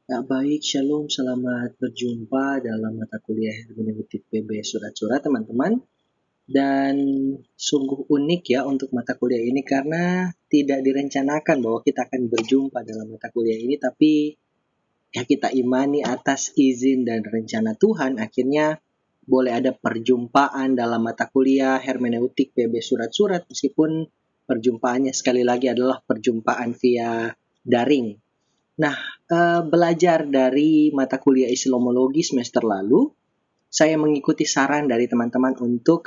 Ya, baik, Shalom, selamat berjumpa dalam mata kuliah hermeneutik PB Surat-Surat, teman-teman. Dan sungguh unik ya untuk mata kuliah ini karena tidak direncanakan bahwa kita akan berjumpa dalam mata kuliah ini, tapi ya kita imani atas izin dan rencana Tuhan, akhirnya boleh ada perjumpaan dalam mata kuliah hermeneutik PB Surat-Surat, meskipun perjumpaannya sekali lagi adalah perjumpaan via daring. Nah, belajar dari mata kuliah Islamologi semester lalu, saya mengikuti saran dari teman-teman untuk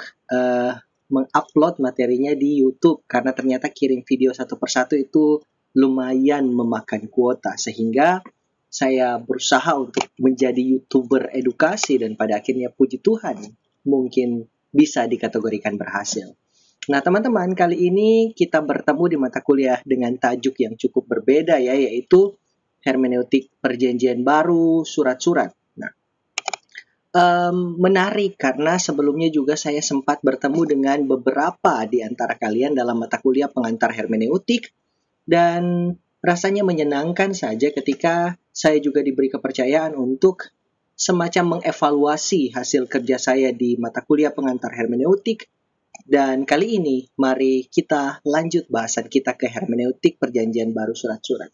mengupload materinya di YouTube karena ternyata kirim video satu persatu itu lumayan memakan kuota, sehingga saya berusaha untuk menjadi YouTuber edukasi dan pada akhirnya puji Tuhan mungkin bisa dikategorikan berhasil. Nah, teman-teman, kali ini kita bertemu di mata kuliah dengan tajuk yang cukup berbeda ya, yaitu hermeneutik perjanjian baru, surat-surat. Nah, menarik karena sebelumnya juga saya sempat bertemu dengan beberapa di antara kalian dalam mata kuliah pengantar hermeneutik dan rasanya menyenangkan saja ketika saya juga diberi kepercayaan untuk semacam mengevaluasi hasil kerja saya di mata kuliah pengantar hermeneutik. Dan kali ini mari kita lanjut bahasan kita ke hermeneutik perjanjian baru surat-surat.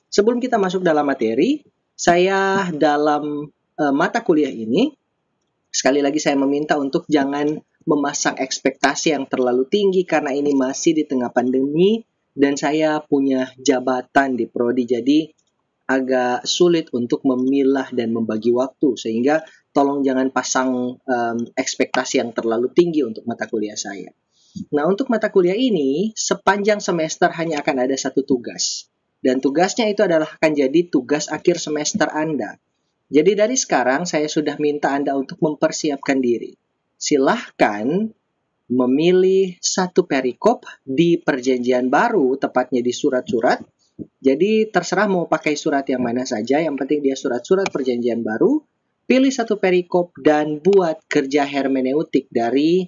Sebelum kita masuk dalam materi, saya dalam mata kuliah ini, sekali lagi saya meminta untuk jangan memasang ekspektasi yang terlalu tinggi karena ini masih di tengah pandemi dan saya punya jabatan di prodi, jadi agak sulit untuk memilah dan membagi waktu, sehingga tolong jangan pasang ekspektasi yang terlalu tinggi untuk mata kuliah saya. Nah, untuk mata kuliah ini, sepanjang semester hanya akan ada satu tugas. Dan tugasnya itu adalah akan jadi tugas akhir semester Anda. Jadi dari sekarang saya sudah minta Anda untuk mempersiapkan diri. Silahkan memilih satu perikop di perjanjian baru, tepatnya di surat-surat. Jadi terserah mau pakai surat yang mana saja, yang penting dia surat-surat perjanjian baru. Pilih satu perikop dan buat kerja hermeneutik dari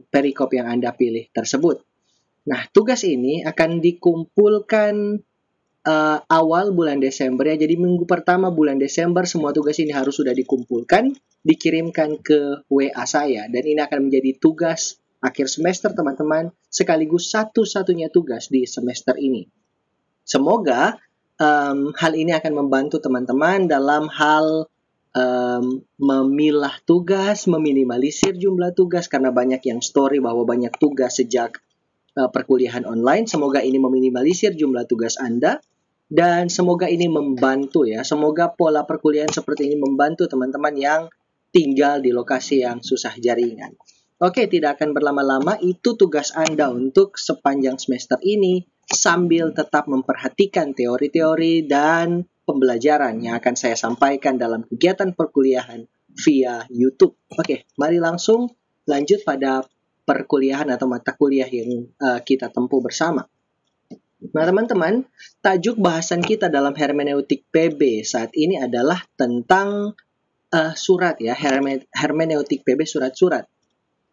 perikop yang Anda pilih tersebut. Nah, tugas ini akan dikumpulkan awal bulan Desember ya. Jadi minggu pertama bulan Desember semua tugas ini harus sudah dikumpulkan, dikirimkan ke WA saya. Dan ini akan menjadi tugas akhir semester teman-teman, sekaligus satu-satunya tugas di semester ini. Semoga hal ini akan membantu teman-teman dalam hal memilah tugas, meminimalisir jumlah tugas karena banyak yang story bahwa banyak tugas sejak perkuliahan online. Semoga ini meminimalisir jumlah tugas Anda dan semoga ini membantu ya. Semoga pola perkuliahan seperti ini membantu teman-teman yang tinggal di lokasi yang susah jaringan. Oke, tidak akan berlama-lama, itu tugas Anda untuk sepanjang semester ini sambil tetap memperhatikan teori-teori dan pembelajaran yang akan saya sampaikan dalam kegiatan perkuliahan via YouTube. Oke, mari langsung lanjut pada perkuliahan atau mata kuliah yang kita tempuh bersama. Nah, teman-teman, tajuk bahasan kita dalam hermeneutik PB saat ini adalah tentang surat ya, hermeneutik PB surat-surat.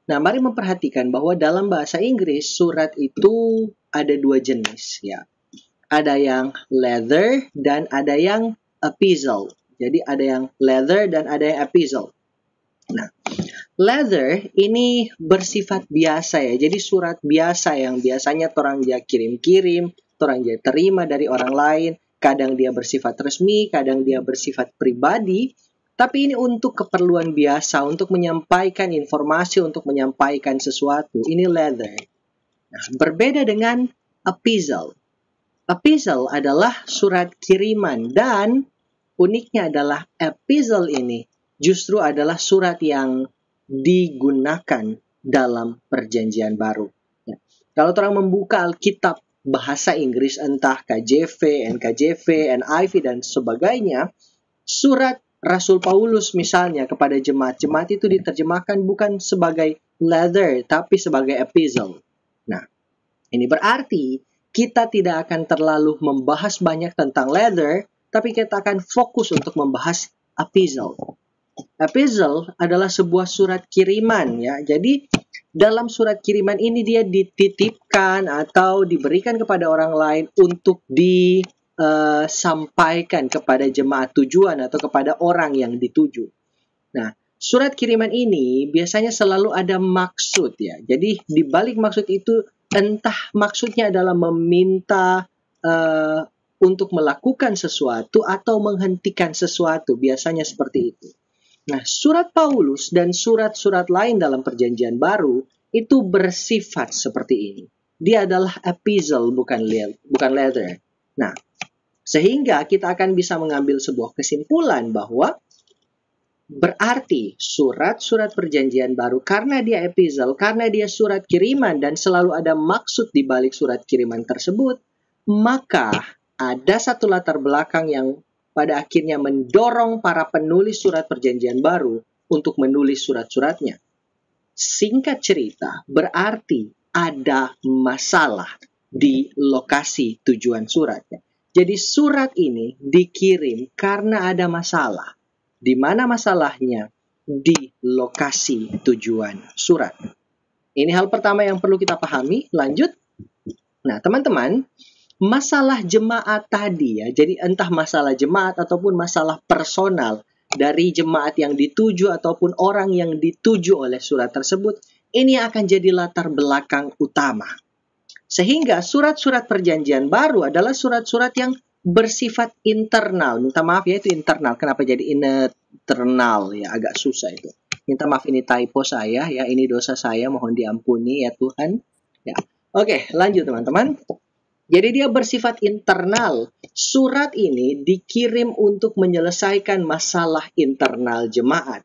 Nah, mari memperhatikan bahwa dalam bahasa Inggris surat itu ada dua jenis ya. Ada yang letter dan ada yang epistle. Jadi ada yang letter dan ada yang epistle. Nah, letter ini bersifat biasa ya. Jadi surat biasa yang biasanya orang dia kirim-kirim, orang dia terima dari orang lain. Kadang dia bersifat resmi, kadang dia bersifat pribadi. Tapi ini untuk keperluan biasa, untuk menyampaikan informasi, untuk menyampaikan sesuatu. Ini letter. Nah, berbeda dengan epistle. Epistle adalah surat kiriman dan uniknya adalah epistle ini justru adalah surat yang digunakan dalam perjanjian baru. Ya. Kalau orang membuka Alkitab bahasa Inggris, entah KJV, NKJV, NIV, dan sebagainya, surat Rasul Paulus misalnya kepada jemaat-jemaat itu diterjemahkan bukan sebagai letter, tapi sebagai epistle. Nah, ini berarti kita tidak akan terlalu membahas banyak tentang letter, tapi kita akan fokus untuk membahas epistle. Epistle adalah sebuah surat kiriman ya. Jadi dalam surat kiriman ini dia dititipkan atau diberikan kepada orang lain untuk sampaikan kepada jemaat tujuan atau kepada orang yang dituju. Nah, surat kiriman ini biasanya selalu ada maksud ya. Jadi di balik maksud itu entah maksudnya adalah meminta untuk melakukan sesuatu atau menghentikan sesuatu, biasanya seperti itu. Nah, surat Paulus dan surat-surat lain dalam Perjanjian Baru itu bersifat seperti ini. Dia adalah epistle, bukan letter. Nah, sehingga kita akan bisa mengambil sebuah kesimpulan bahwa berarti surat-surat Perjanjian Baru, karena dia epistle, karena dia surat kiriman dan selalu ada maksud di balik surat kiriman tersebut, maka ada satu latar belakang yang pada akhirnya mendorong para penulis surat Perjanjian Baru untuk menulis surat-suratnya. Singkat cerita, berarti ada masalah di lokasi tujuan suratnya. Jadi surat ini dikirim karena ada masalah. Di mana masalahnya? Di lokasi tujuan surat. Ini hal pertama yang perlu kita pahami. Lanjut. Nah, teman-teman, masalah jemaat tadi ya, jadi entah masalah jemaat ataupun masalah personal dari jemaat yang dituju ataupun orang yang dituju oleh surat tersebut, ini akan jadi latar belakang utama. Sehingga surat-surat Perjanjian Baru adalah surat-surat yang bersifat internal. Minta maaf ya, itu internal. Kenapa jadi internal ya, agak susah itu. Minta maaf, ini typo saya ya, ini dosa saya, mohon diampuni ya Tuhan. Ya. Oke, lanjut teman-teman. Jadi dia bersifat internal. Surat ini dikirim untuk menyelesaikan masalah internal jemaat.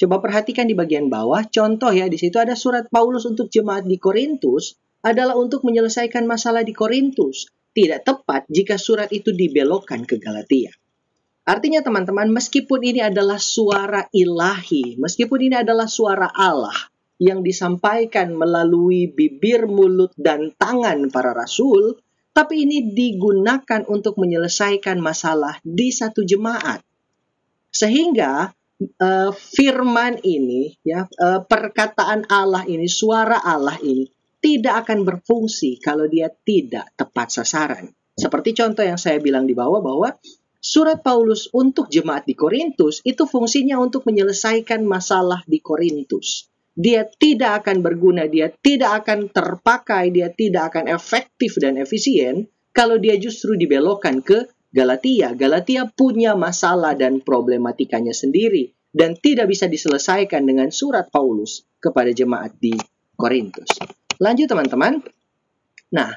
Coba perhatikan di bagian bawah, contoh ya, di situ ada surat Paulus untuk jemaat di Korintus adalah untuk menyelesaikan masalah di Korintus. Tidak tepat jika surat itu dibelokkan ke Galatia. Artinya teman-teman, meskipun ini adalah suara ilahi, meskipun ini adalah suara Allah yang disampaikan melalui bibir, mulut, dan tangan para rasul, tapi ini digunakan untuk menyelesaikan masalah di satu jemaat. Sehingga firman ini, ya, perkataan Allah ini, suara Allah ini, tidak akan berfungsi kalau dia tidak tepat sasaran. Seperti contoh yang saya bilang di bawah bahwa surat Paulus untuk jemaat di Korintus itu fungsinya untuk menyelesaikan masalah di Korintus. Dia tidak akan berguna, dia tidak akan terpakai, dia tidak akan efektif dan efisien kalau dia justru dibelokkan ke Galatia. Galatia punya masalah dan problematikanya sendiri dan tidak bisa diselesaikan dengan surat Paulus kepada jemaat di Korintus. Lanjut teman-teman. Nah,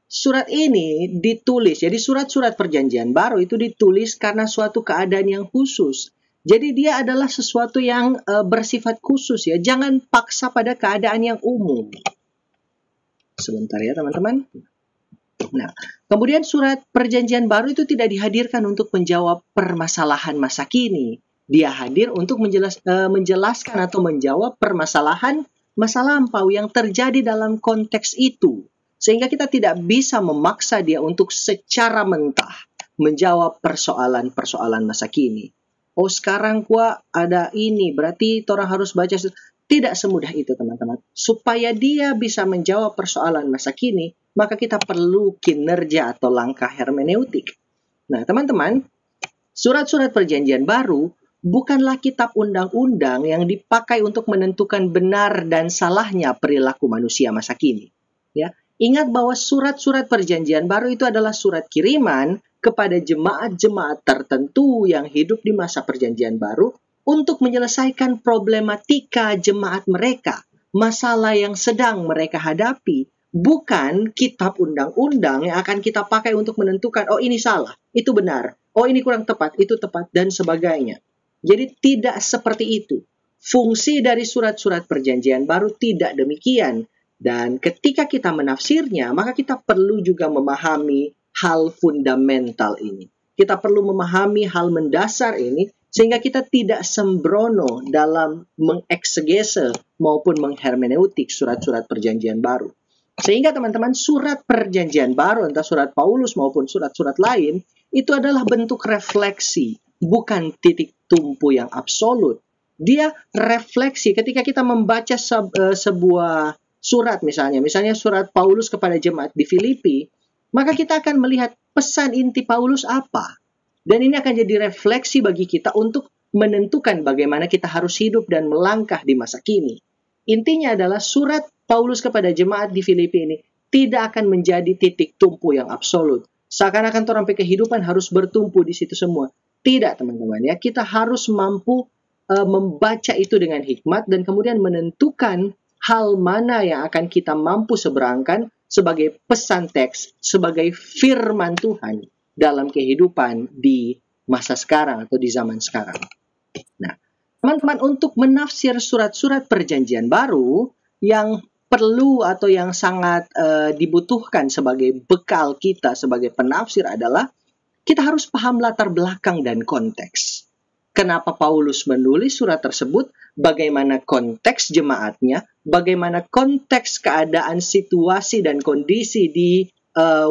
surat ini ditulis, jadi surat-surat Perjanjian Baru itu ditulis karena suatu keadaan yang khusus. Jadi dia adalah sesuatu yang bersifat khusus ya. Jangan paksa pada keadaan yang umum. Sebentar ya teman-teman. Nah, kemudian surat Perjanjian Baru itu tidak dihadirkan untuk menjawab permasalahan masa kini. Dia hadir untuk menjelaskan atau menjawab permasalahan masa lampau yang terjadi dalam konteks itu. Sehingga kita tidak bisa memaksa dia untuk secara mentah menjawab persoalan-persoalan masa kini. Oh, sekarang gua ada ini, berarti orang harus baca. Tidak semudah itu teman-teman. Supaya dia bisa menjawab persoalan masa kini, maka kita perlu kinerja atau langkah hermeneutik. Nah teman-teman, surat-surat Perjanjian Baru bukanlah kitab undang-undang yang dipakai untuk menentukan benar dan salahnya perilaku manusia masa kini. Ya, ingat bahwa surat-surat Perjanjian Baru itu adalah surat kiriman kepada jemaat-jemaat tertentu yang hidup di masa Perjanjian Baru untuk menyelesaikan problematika jemaat mereka, masalah yang sedang mereka hadapi, bukan kitab undang-undang yang akan kita pakai untuk menentukan, oh ini salah, itu benar, oh ini kurang tepat, itu tepat, dan sebagainya. Jadi tidak seperti itu. Fungsi dari surat-surat Perjanjian Baru tidak demikian. Dan ketika kita menafsirnya, maka kita perlu juga memahami hal fundamental ini. Kita perlu memahami hal mendasar ini, sehingga kita tidak sembrono dalam mengeksegese maupun menghermeneutik surat-surat Perjanjian Baru. Sehingga teman-teman, surat Perjanjian Baru, entah surat Paulus maupun surat-surat lain, itu adalah bentuk refleksi, bukan titik tumpu yang absolut. Dia refleksi ketika kita membaca sebuah surat misalnya surat Paulus kepada jemaat di Filipi, maka kita akan melihat pesan inti Paulus apa? Dan ini akan jadi refleksi bagi kita untuk menentukan bagaimana kita harus hidup dan melangkah di masa kini. Intinya adalah surat Paulus kepada jemaat di Filipi ini tidak akan menjadi titik tumpu yang absolut. Seakan-akan orang kehidupan harus bertumpu di situ semua. Tidak, teman-teman ya. Kita harus mampu membaca itu dengan hikmat dan kemudian menentukan hal mana yang akan kita mampu seberangkan sebagai pesan teks, sebagai firman Tuhan dalam kehidupan di masa sekarang atau di zaman sekarang. Nah, teman-teman, untuk menafsir surat-surat perjanjian baru yang perlu atau yang sangat dibutuhkan sebagai bekal kita sebagai penafsir adalah kita harus paham latar belakang dan konteks. Kenapa Paulus menulis surat tersebut, bagaimana konteks jemaatnya, bagaimana konteks keadaan situasi dan kondisi di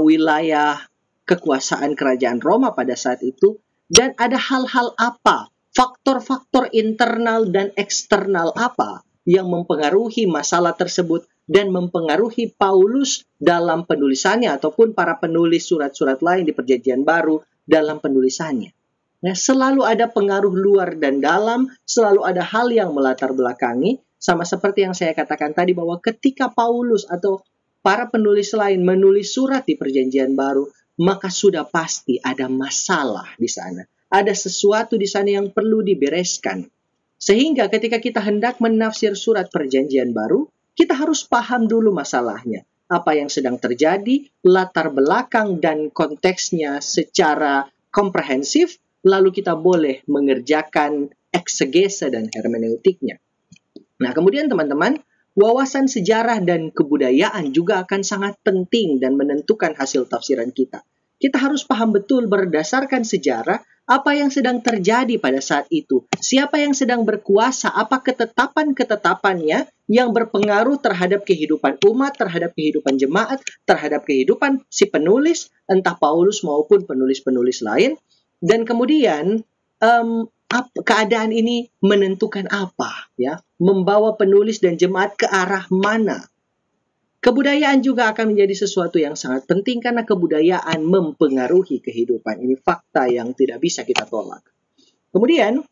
wilayah kekuasaan kerajaan Roma pada saat itu, dan ada hal-hal apa, faktor-faktor internal dan eksternal apa yang mempengaruhi masalah tersebut dan mempengaruhi Paulus dalam penulisannya ataupun para penulis surat-surat lain di Perjanjian Baru dalam penulisannya. Nah, selalu ada pengaruh luar dan dalam, selalu ada hal yang melatar belakangi, sama seperti yang saya katakan tadi bahwa ketika Paulus atau para penulis lain menulis surat di Perjanjian Baru, maka sudah pasti ada masalah di sana. Ada sesuatu di sana yang perlu dibereskan. Sehingga ketika kita hendak menafsir surat Perjanjian Baru, kita harus paham dulu masalahnya. Apa yang sedang terjadi, latar belakang dan konteksnya secara komprehensif, lalu kita boleh mengerjakan eksegese dan hermeneutiknya. Nah, kemudian teman-teman, wawasan sejarah dan kebudayaan juga akan sangat penting dan menentukan hasil tafsiran kita. Kita harus paham betul berdasarkan sejarah apa yang sedang terjadi pada saat itu. Siapa yang sedang berkuasa, apa ketetapan-ketetapannya yang berpengaruh terhadap kehidupan umat, terhadap kehidupan jemaat, terhadap kehidupan si penulis, entah Paulus maupun penulis-penulis lain. Dan kemudian keadaan ini menentukan apa, ya, membawa penulis dan jemaat ke arah mana. Kebudayaan juga akan menjadi sesuatu yang sangat penting karena kebudayaan mempengaruhi kehidupan. Ini fakta yang tidak bisa kita tolak. Kemudian,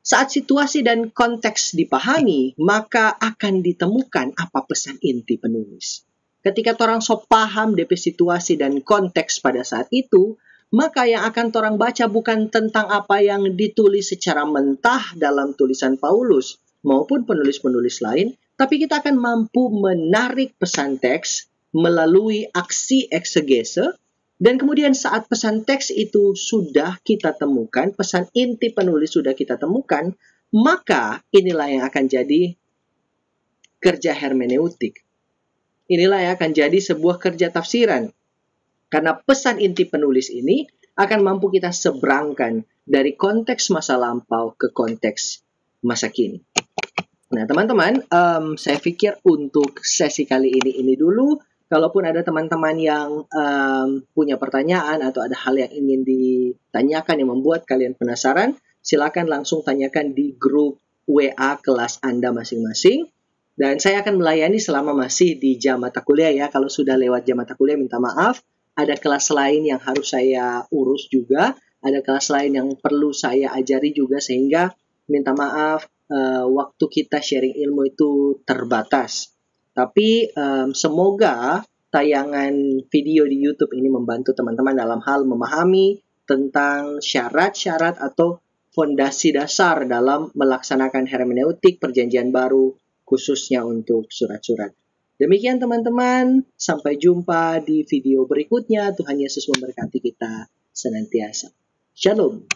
saat situasi dan konteks dipahami, maka akan ditemukan apa pesan inti penulis. Ketika orang paham DP situasi dan konteks pada saat itu, maka yang akan orang baca bukan tentang apa yang ditulis secara mentah dalam tulisan Paulus maupun penulis-penulis lain, tapi kita akan mampu menarik pesan teks melalui aksi eksegese, dan kemudian saat pesan teks itu sudah kita temukan, pesan inti penulis sudah kita temukan, maka inilah yang akan jadi kerja hermeneutik. Inilah yang akan jadi sebuah kerja tafsiran. Karena pesan inti penulis ini akan mampu kita seberangkan dari konteks masa lampau ke konteks masa kini. Nah, teman-teman, saya pikir untuk sesi kali ini dulu. Kalaupun ada teman-teman yang punya pertanyaan atau ada hal yang ingin ditanyakan yang membuat kalian penasaran, silakan langsung tanyakan di grup WA kelas Anda masing-masing. Dan saya akan melayani selama masih di jam mata kuliah ya. Kalau sudah lewat jam mata kuliah, minta maaf. Ada kelas lain yang harus saya urus juga. Ada kelas lain yang perlu saya ajari juga sehingga minta maaf waktu kita sharing ilmu itu terbatas. Tapi semoga tayangan video di YouTube ini membantu teman-teman dalam hal memahami tentang syarat-syarat atau fondasi dasar dalam melaksanakan hermeneutik Perjanjian Baru khususnya untuk surat-surat. Demikian teman-teman, sampai jumpa di video berikutnya. Tuhan Yesus memberkati kita senantiasa. Shalom.